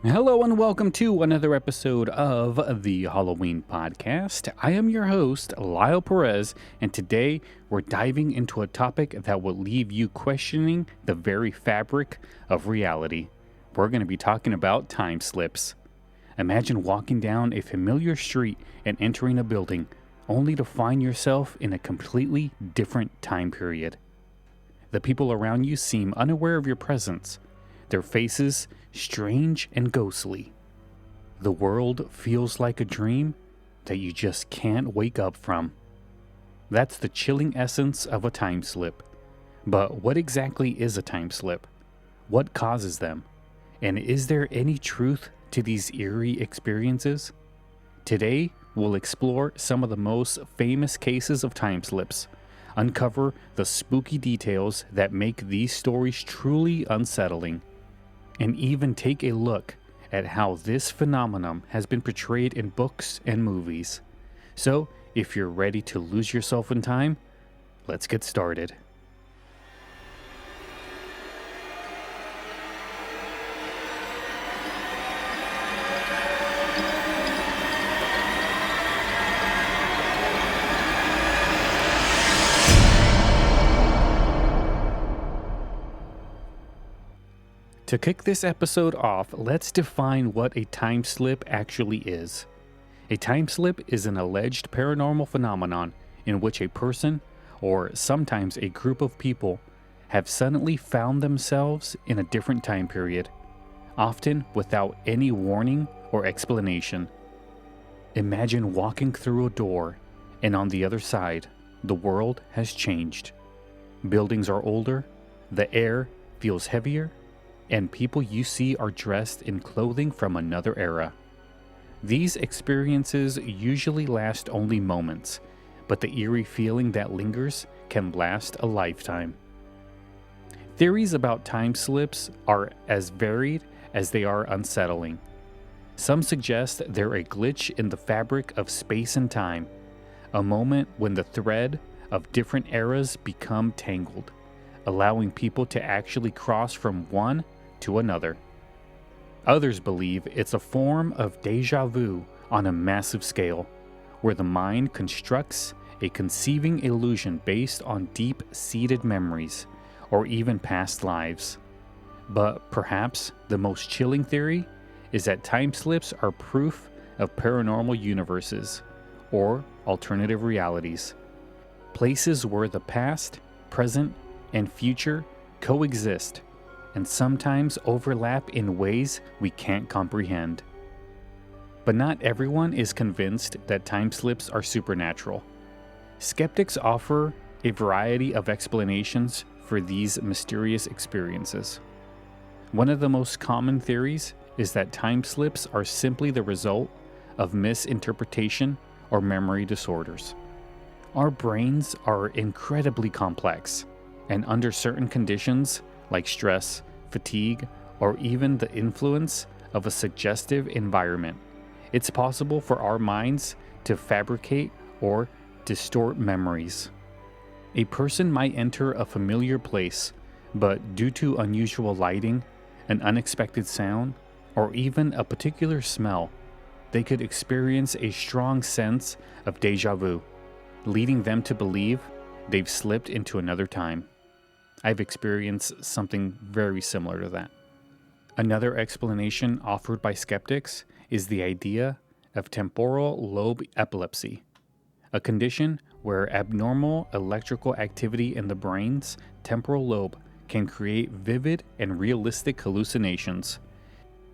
Hello and welcome to another episode of the Halloween Podcast. I am your host, Lyle Perez, and today we're diving into a topic that will leave you questioning the very fabric of reality. We're going to be talking about time slips. Imagine walking down a familiar street and entering a building, only to find yourself in a completely different time period. The people around you seem unaware of your presence, their faces strange and ghostly. The world feels like a dream that you just can't wake up from. That's the chilling essence of a time slip. But what exactly is a time slip? What causes them? And is there any truth to these eerie experiences? Today, we'll explore some of the most famous cases of time slips, uncover the spooky details that make these stories truly unsettling, and even take a look at how this phenomenon has been portrayed in books and movies. So, if you're ready to lose yourself in time, let's get started. To kick this episode off, let's define what a time slip actually is. A time slip is an alleged paranormal phenomenon in which a person, or sometimes a group of people, have suddenly found themselves in a different time period, often without any warning or explanation. Imagine walking through a door, and on the other side, the world has changed. Buildings are older, the air feels heavier, and people you see are dressed in clothing from another era. These experiences usually last only moments, but the eerie feeling that lingers can last a lifetime. Theories about time slips are as varied as they are unsettling. Some suggest they're a glitch in the fabric of space and time, a moment when the thread of different eras become tangled, allowing people to actually cross from one to another. Others believe it's a form of déjà vu on a massive scale, where the mind constructs a conceiving illusion based on deep-seated memories or even past lives. But perhaps the most chilling theory is that time slips are proof of paranormal universes or alternative realities, places where the past, present, and future coexist and sometimes overlap in ways we can't comprehend. But not everyone is convinced that time slips are supernatural. Skeptics offer a variety of explanations for these mysterious experiences. One of the most common theories is that time slips are simply the result of misinterpretation or memory disorders. Our brains are incredibly complex, and under certain conditions, like stress, fatigue, or even the influence of a suggestive environment, it's possible for our minds to fabricate or distort memories. A person might enter a familiar place, but due to unusual lighting, an unexpected sound, or even a particular smell, they could experience a strong sense of déjà vu, leading them to believe they've slipped into another time. I've experienced something very similar to that. Another explanation offered by skeptics is the idea of temporal lobe epilepsy, a condition where abnormal electrical activity in the brain's temporal lobe can create vivid and realistic hallucinations,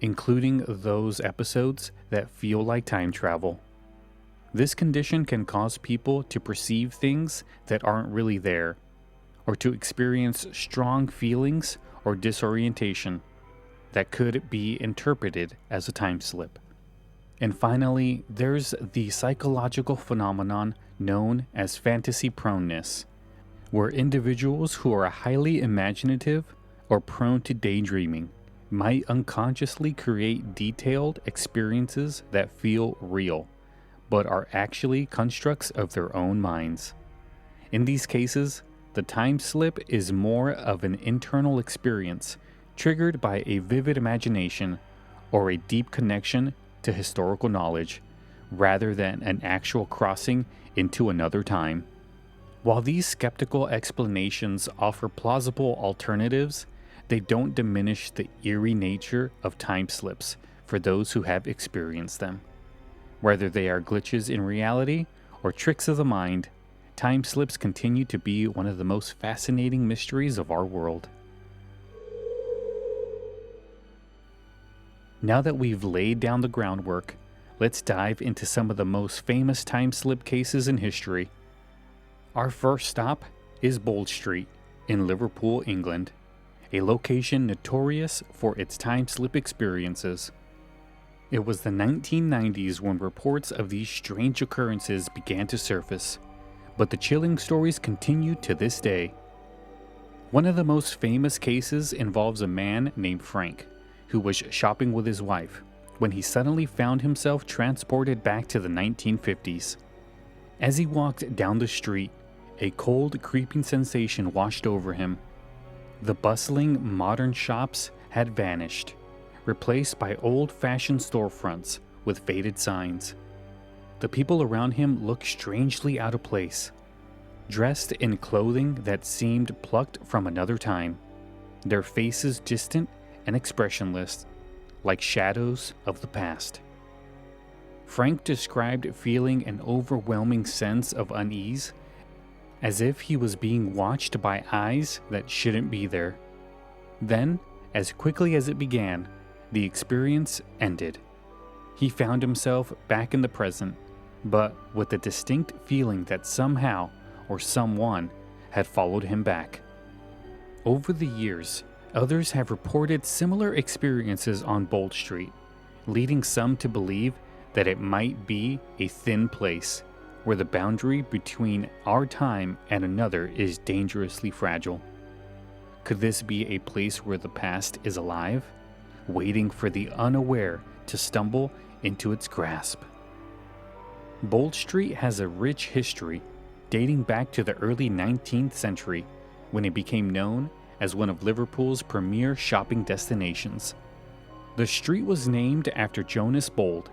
including those episodes that feel like time travel. This condition can cause people to perceive things that aren't really there, or to experience strong feelings or disorientation. that could be interpreted as a time slip. And finally, there's the psychological phenomenon known as fantasy proneness, where individuals who are highly imaginative or prone to daydreaming might unconsciously create detailed experiences that feel real, but are actually constructs of their own minds. In these cases, the time slip is more of an internal experience triggered by a vivid imagination or a deep connection to historical knowledge, rather than an actual crossing into another time. While these skeptical explanations offer plausible alternatives, they don't diminish the eerie nature of time slips for those who have experienced them. Whether they are glitches in reality or tricks of the mind, time slips continue to be one of the most fascinating mysteries of our world. Now that we've laid down the groundwork, let's dive into some of the most famous time slip cases in history. Our first stop is Bold Street in Liverpool, England, a location notorious for its time slip experiences. It was the 1990s when reports of these strange occurrences began to surface, but the chilling stories continue to this day. One of the most famous cases involves a man named Frank, who was shopping with his wife, when he suddenly found himself transported back to the 1950s. As he walked down the street, a cold, creeping sensation washed over him. The bustling, modern shops had vanished, replaced by old-fashioned storefronts with faded signs. The people around him looked strangely out of place, dressed in clothing that seemed plucked from another time, their faces distant and expressionless, like shadows of the past. Frank described feeling an overwhelming sense of unease, as if he was being watched by eyes that shouldn't be there. Then, as quickly as it began, the experience ended. He found himself back in the present, but with a distinct feeling that somehow or someone had followed him back. Over the years, others have reported similar experiences on Bold Street, leading some to believe that it might be a thin place where the boundary between our time and another is dangerously fragile. Could this be a place where the past is alive, waiting for the unaware to stumble into its grasp? Bold Street has a rich history dating back to the early 19th century, when it became known as one of Liverpool's premier shopping destinations. The street was named after Jonas Bold,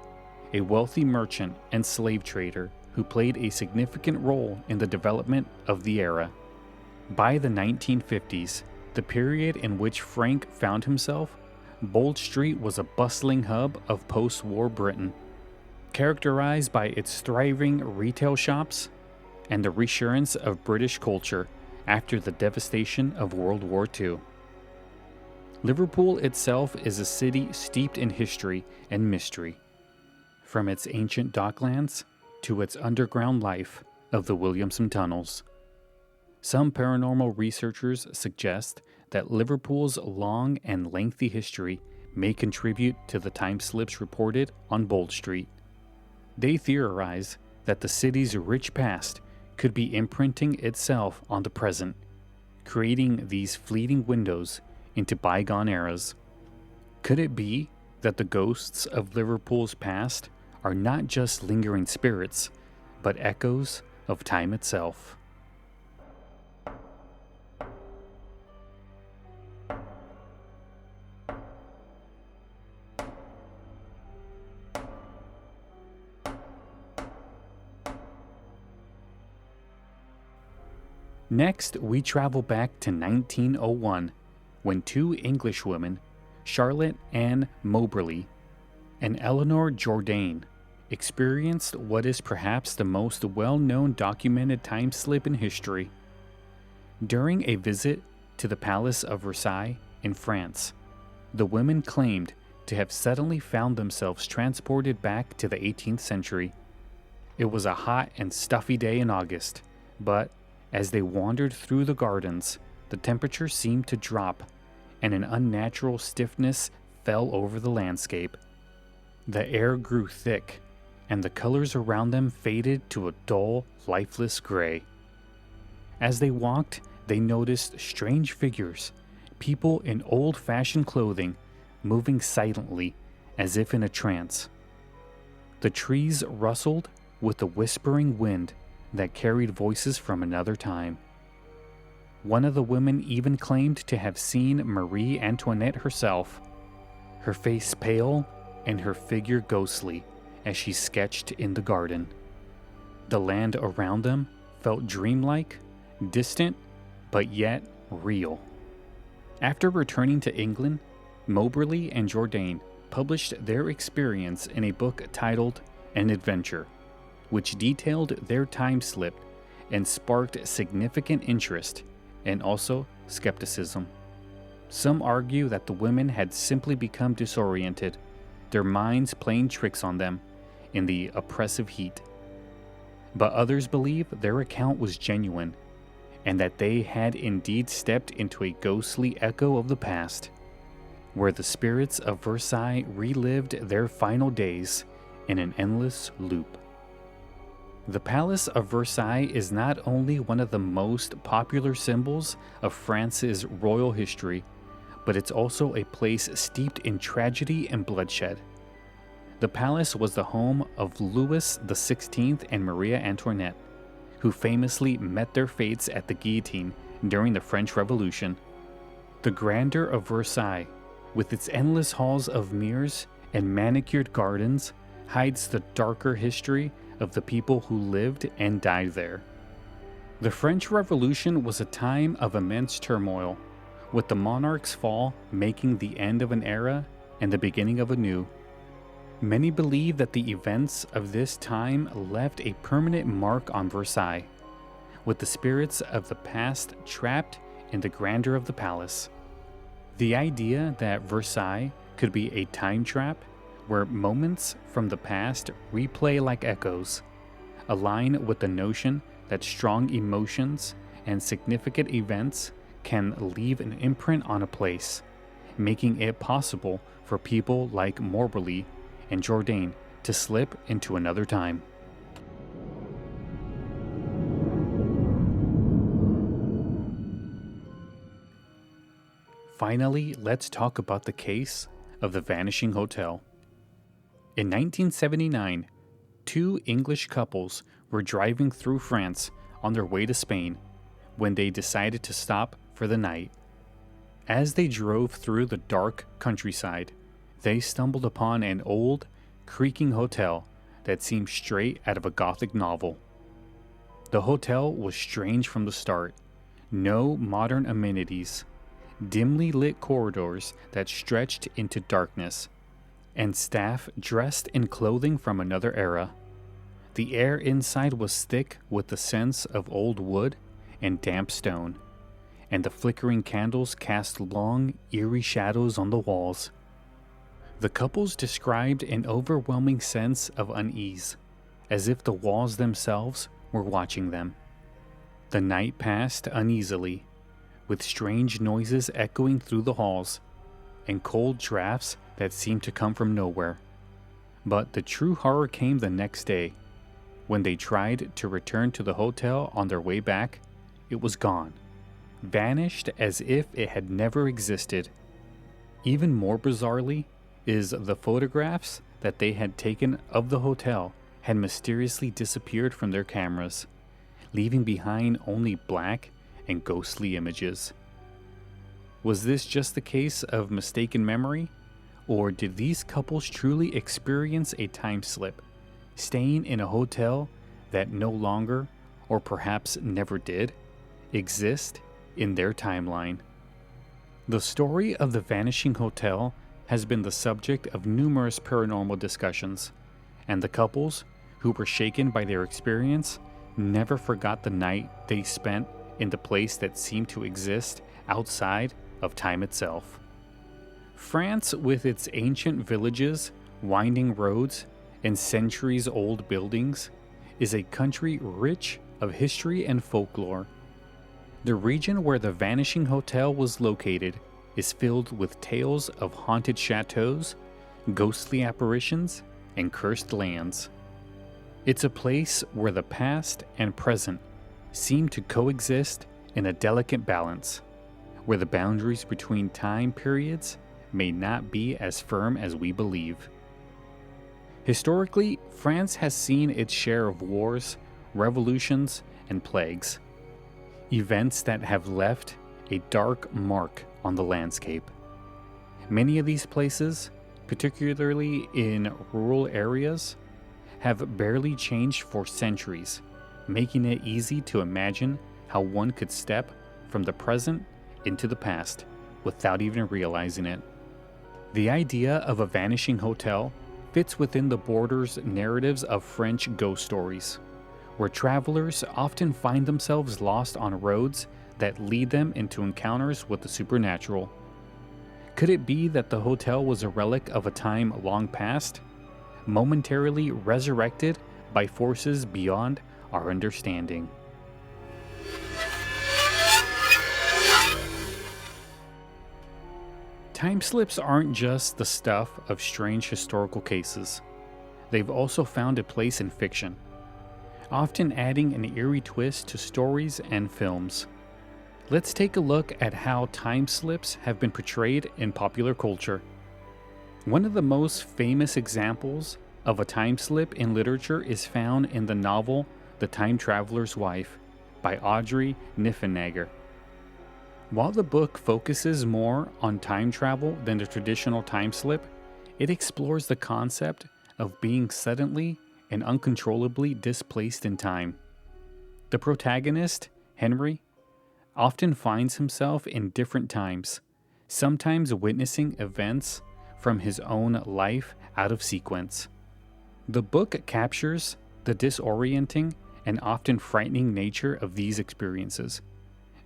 a wealthy merchant and slave trader who played a significant role in the development of the era. By the 1950s, the period in which Frank found himself, Bold Street was a bustling hub of post-war Britain, characterized by its thriving retail shops and the reassurance of British culture after the devastation of World War II. Liverpool itself is a city steeped in history and mystery, from its ancient docklands to its underground life of the Williamson tunnels. Some paranormal researchers suggest that Liverpool's long and lengthy history may contribute to the time slips reported on Bold Street. They theorize that the city's rich past could be imprinting itself on the present, creating these fleeting windows into bygone eras. Could it be that the ghosts of Liverpool's past are not just lingering spirits, but echoes of time itself? Next, we travel back to 1901, when two English women, Charlotte Ann Moberly and Eleanor Jourdain, experienced what is perhaps the most well-known documented time slip in history. During a visit to the Palace of Versailles in France, the women claimed to have suddenly found themselves transported back to the 18th century. It was a hot and stuffy day in August, but as they wandered through the gardens, the temperature seemed to drop, and an unnatural stiffness fell over the landscape. The air grew thick, and the colors around them faded to a dull, lifeless gray. As they walked, they noticed strange figures, people in old-fashioned clothing, moving silently as if in a trance. The trees rustled with a whispering wind that carried voices from another time. One of the women even claimed to have seen Marie Antoinette herself, her face pale and her figure ghostly as she sketched in the garden. The land around them felt dreamlike, distant, but yet real. After returning to England, Moberly and Jourdain published their experience in a book titled An Adventure, which detailed their time slip and sparked significant interest and also skepticism. Some argue that the women had simply become disoriented, their minds playing tricks on them in the oppressive heat. But others believe their account was genuine and that they had indeed stepped into a ghostly echo of the past, where the spirits of Versailles relived their final days in an endless loop. The Palace of Versailles is not only one of the most popular symbols of France's royal history, but it's also a place steeped in tragedy and bloodshed. The palace was the home of Louis XVI and Maria Antoinette, who famously met their fates at the guillotine during the French Revolution. The grandeur of Versailles, with its endless halls of mirrors and manicured gardens, hides the darker history of the people who lived and died there. The French Revolution was a time of immense turmoil, with the monarch's fall making the end of an era and the beginning of a new. Many believe that the events of this time left a permanent mark on Versailles, with the spirits of the past trapped in the grandeur of the palace. The idea that Versailles could be a time trap where moments from the past replay like echoes align with the notion that strong emotions and significant events can leave an imprint on a place, making it possible for people like Moberly and Jourdain to slip into another time. Finally, let's talk about the case of the Vanishing Hotel. In 1979, two English couples were driving through France on their way to Spain when they decided to stop for the night. As they drove through the dark countryside, they stumbled upon an old, creaking hotel that seemed straight out of a Gothic novel. The hotel was strange from the start. No modern amenities, dimly lit corridors that stretched into darkness, and staff dressed in clothing from another era. The air inside was thick with the sense of old wood and damp stone, and the flickering candles cast long, eerie shadows on the walls. The couples described an overwhelming sense of unease, as if the walls themselves were watching them. The night passed uneasily, with strange noises echoing through the halls, and cold drafts that seemed to come from nowhere. But the true horror came the next day. When they tried to return to the hotel on their way back, it was gone, vanished as if it had never existed. Even more bizarrely is the photographs that they had taken of the hotel had mysteriously disappeared from their cameras, leaving behind only black and ghostly images. Was this just the case of mistaken memory, or did these couples truly experience a time slip, staying in a hotel that no longer, or perhaps never did, exist in their timeline? The story of the Vanishing Hotel has been the subject of numerous paranormal discussions, and the couples, who were shaken by their experience, never forgot the night they spent in the place that seemed to exist outside of time itself. France, with its ancient villages, winding roads, and centuries-old buildings, is a country rich of history and folklore. The region where the Vanishing Hotel was located is filled with tales of haunted chateaus, ghostly apparitions, and cursed lands. It's a place where the past and present seem to coexist in a delicate balance, where the boundaries between time periods may not be as firm as we believe. Historically, France has seen its share of wars, revolutions, and plagues, events that have left a dark mark on the landscape. Many of these places, particularly in rural areas, have barely changed for centuries, making it easy to imagine how one could step from the present into the past without even realizing it. The idea of a vanishing hotel fits within the borders narratives of French ghost stories, where travelers often find themselves lost on roads that lead them into encounters with the supernatural. Could it be that the hotel was a relic of a time long past, momentarily resurrected by forces beyond our understanding? Time slips aren't just the stuff of strange historical cases. They've also found a place in fiction, often adding an eerie twist to stories and films. Let's take a look at how time slips have been portrayed in popular culture. One of the most famous examples of a time slip in literature is found in the novel The Time Traveler's Wife by Audrey Niffenegger. While the book focuses more on time travel than the traditional time slip, it explores the concept of being suddenly and uncontrollably displaced in time. The protagonist, Henry, often finds himself in different times, sometimes witnessing events from his own life out of sequence. The book captures the disorienting and often frightening nature of these experiences,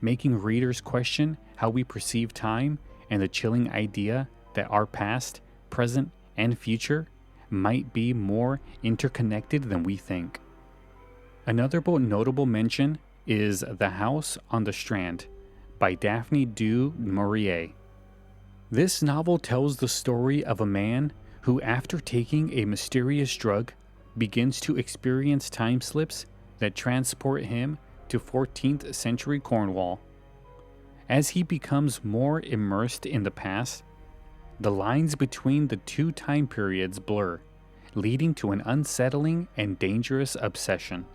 making readers question how we perceive time and the chilling idea that our past, present, and future might be more interconnected than we think. Another notable mention is The House on the Strand by Daphne du Maurier. This novel tells the story of a man who, after taking a mysterious drug, begins to experience time slips that transport him to 14th century Cornwall. As he becomes more immersed in the past, the lines between the two time periods blur, leading to an unsettling and dangerous obsession.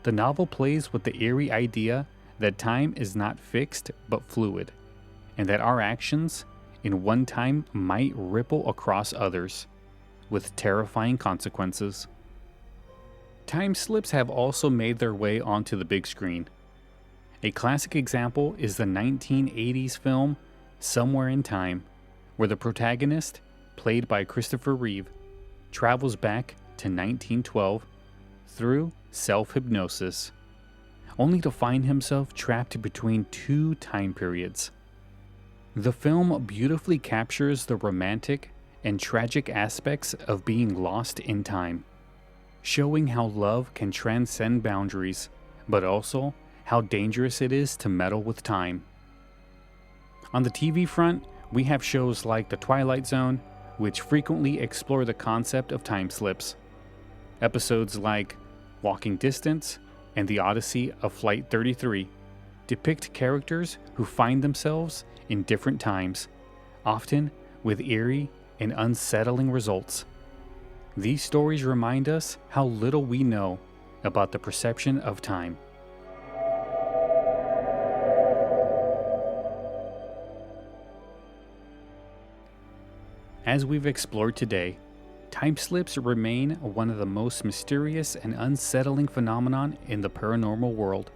The novel plays with the eerie idea that time is not fixed but fluid, and that our actions in one time might ripple across others, with terrifying consequences. Time slips have also made their way onto the big screen. A classic example is the 1980s film Somewhere in Time, where the protagonist, played by Christopher Reeve, travels back to 1912 through self-hypnosis, only to find himself trapped between two time periods. The film beautifully captures the romantic and tragic aspects of being lost in time, showing how love can transcend boundaries, but also how dangerous it is to meddle with time. On the TV front, we have shows like The Twilight Zone, which frequently explore the concept of time slips. Episodes like Walking Distance and The Odyssey of Flight 33 depict characters who find themselves in different times, often with eerie and unsettling results. These stories remind us how little we know about the perception of time. As we've explored today, time slips remain one of the most mysterious and unsettling phenomenon in the paranormal world.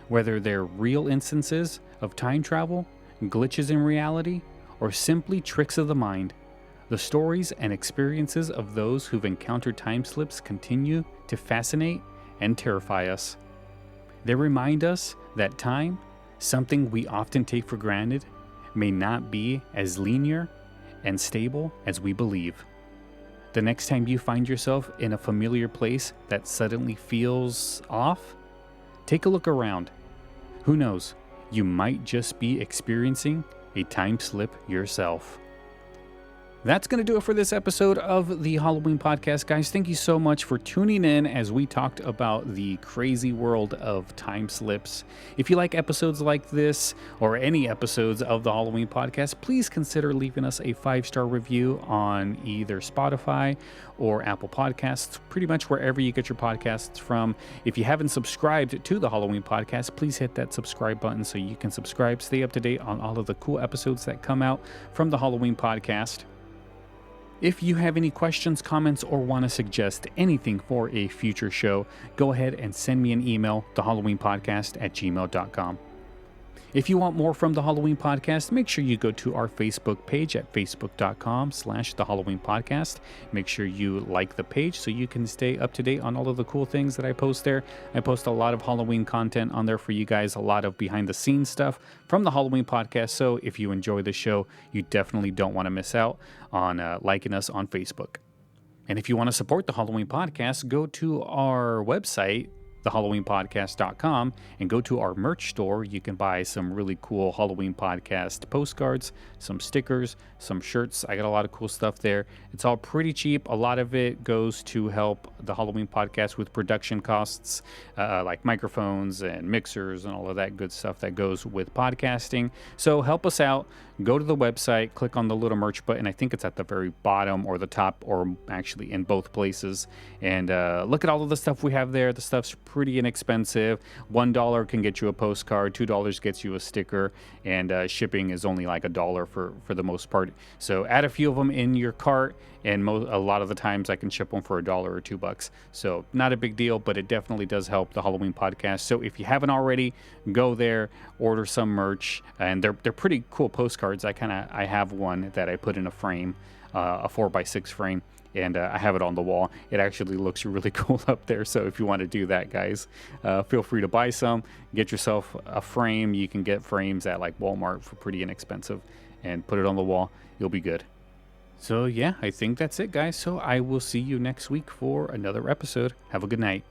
Whether they're real instances of time travel, glitches in reality, or simply tricks of the mind, the stories and experiences of those who've encountered time slips continue to fascinate and terrify us. They remind us that time, something we often take for granted, may not be as linear and stable as we believe. The next time you find yourself in a familiar place that suddenly feels off, take a look around. Who knows, you might just be experiencing a time slip yourself. That's going to do it for this episode of the Halloween podcast, guys. Thank you so much for tuning in as we talked about the crazy world of time slips. If you like episodes like this or any episodes of the Halloween podcast, please consider leaving us a 5-star review on either Spotify or Apple Podcasts, pretty much wherever you get your podcasts from. If you haven't subscribed to the Halloween podcast, please hit that subscribe button so you can subscribe, stay up to date on all of the cool episodes that come out from the Halloween podcast. If you have any questions, comments, or want to suggest anything for a future show, go ahead and send me an email, thehalloweenpodcast@gmail.com. If you want more from the Halloween podcast, make sure you go to our Facebook page at facebook.com/thehalloweenpodcast. Make sure you like the page so you can stay up to date on all of the cool things that I post there. I post a lot of Halloween content on there for you guys, a lot of behind the scenes stuff from the Halloween podcast. So if you enjoy the show, you definitely don't want to miss out on liking us on Facebook. And if you want to support the Halloween podcast, go to our website, thehalloweenpodcast.com, and go to our merch store. You can buy some really cool Halloween podcast postcards, some stickers, some shirts. I got a lot of cool stuff there. It's all pretty cheap. A lot of it goes to help the Halloween podcast with production costs, like microphones and mixers and all of that good stuff that goes with podcasting. So help us out. Go to the website, click on the little merch button. I think it's at the very bottom or the top, or actually in both places. And look at all of the stuff we have there. The stuff's pretty inexpensive. $1 can get you a postcard, $2 gets you a sticker, and shipping is only like $1 for the most part. So add a few of them in your cart, and a lot of the times I can ship them for $1 or $2. So not a big deal, but it definitely does help the Halloween podcast. So if you haven't already, go there, order some merch, and they're pretty cool postcards. I have one that I put in a frame, a 4x6 frame, and I have it on the wall. It actually looks really cool up there. So if you want to do that, guys, feel free to buy some, get yourself a frame. You can get frames at like Walmart for pretty inexpensive, and put it on the wall. You'll be good. So yeah, I think that's it, guys. So I will see you next week for another episode. Have a good night.